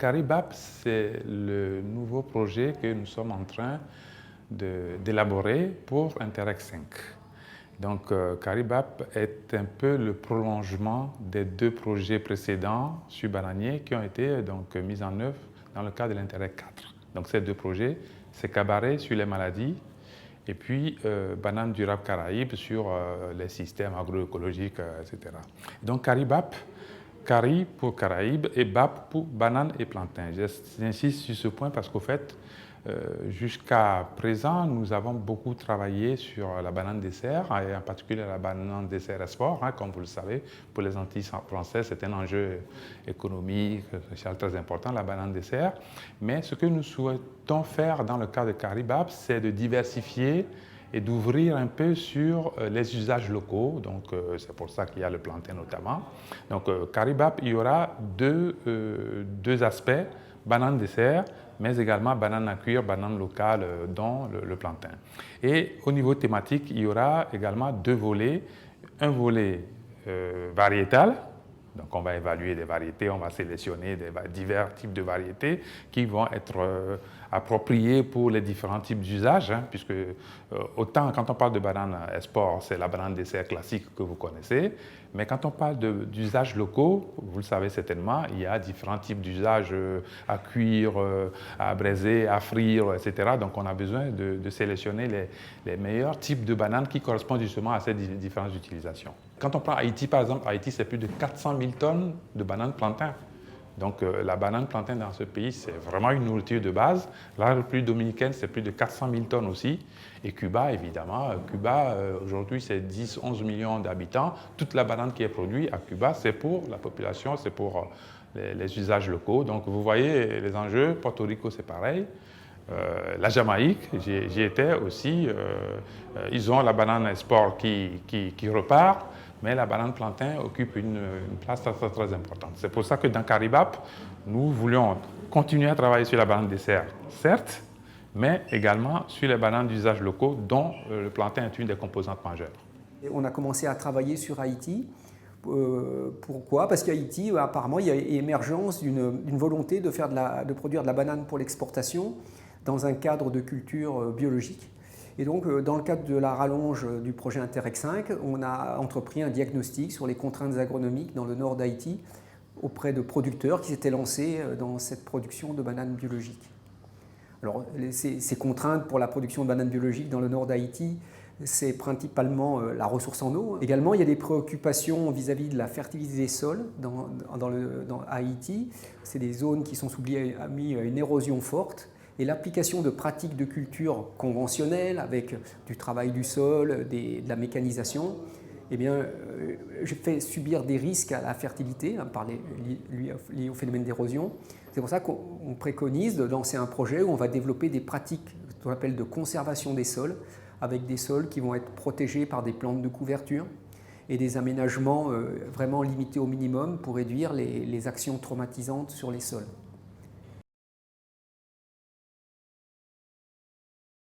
Caribap, c'est le nouveau projet que nous sommes en train d'élaborer pour Interreg 5. Donc, Caribap est un peu le prolongement des deux projets précédents sur bananier qui ont été donc mis en œuvre dans le cadre de l'Interreg 4. Donc, ces deux projets, c'est Cabaret sur les maladies et puis Banane durable Caraïbes sur les systèmes agroécologiques, etc. Donc, Caribap, Cari pour Caraïbes et BAP pour banane et plantain. J'insiste sur ce point parce qu'au fait, jusqu'à présent, nous avons beaucoup travaillé sur la banane dessert, et en particulier la banane dessert export. Comme vous le savez, pour les Antilles françaises, c'est un enjeu économique, social très important, la banane dessert. Mais ce que nous souhaitons faire dans le cas de Caribap, c'est de diversifier et d'ouvrir un peu sur les usages locaux. Donc, c'est pour ça qu'il y a le plantain notamment. Donc, Caribap, il y aura deux aspects, banane dessert, mais également banane à cuire, banane locale, dont le plantain. Et au niveau thématique, il y aura également deux volets. Un volet variétal. Donc, on va évaluer des variétés, on va sélectionner divers types de variétés qui vont être appropriées pour les différents types d'usages, puisque autant quand on parle de banane export, c'est la banane dessert classique que vous connaissez, mais quand on parle d'usages locaux, vous le savez certainement, il y a différents types d'usages à cuire, à braiser, à frire, etc. Donc, on a besoin de sélectionner les meilleurs types de bananes qui correspondent justement à ces différentes utilisations. Quand on prend Haïti, par exemple, Haïti, c'est plus de 400 000 tonnes de bananes plantain. Donc, la banane plantain dans ce pays, c'est vraiment une nourriture de base. La République dominicaine, c'est plus de 400 000 tonnes aussi. Et Cuba, évidemment. Cuba, aujourd'hui, c'est 10-11 millions d'habitants. Toute la banane qui est produite à Cuba, c'est pour la population, c'est pour les usages locaux. Donc, vous voyez les enjeux. Porto Rico, c'est pareil. La Jamaïque, j'y étais aussi. Ils ont la banane export qui repart. Mais la banane plantain occupe une place très importante. C'est pour ça que dans Caribap, nous voulions continuer à travailler sur la banane dessert, certes, mais également sur les bananes d'usage locaux, dont le plantain est une des composantes majeures. On a commencé à travailler sur Haïti. Pourquoi? Parce qu'Haïti, apparemment, il y a émergence d'une volonté de produire de la banane pour l'exportation dans un cadre de culture biologique. Et donc, dans le cadre de la rallonge du projet Interreg 5, on a entrepris un diagnostic sur les contraintes agronomiques dans le nord d'Haïti auprès de producteurs qui s'étaient lancés dans cette production de bananes biologiques. Alors, ces contraintes pour la production de bananes biologiques dans le nord d'Haïti, c'est principalement la ressource en eau. Également, il y a des préoccupations vis-à-vis de la fertilité des sols dans Haïti. C'est des zones qui sont soumises à une érosion forte. Et l'application de pratiques de culture conventionnelles avec du travail du sol, de la mécanisation, eh bien, fait subir des risques à la fertilité liés au phénomène d'érosion. C'est pour ça qu'on préconise de lancer un projet où on va développer des pratiques qu'on appelle de conservation des sols, avec des sols qui vont être protégés par des plantes de couverture et des aménagements vraiment limités au minimum pour réduire les actions traumatisantes sur les sols.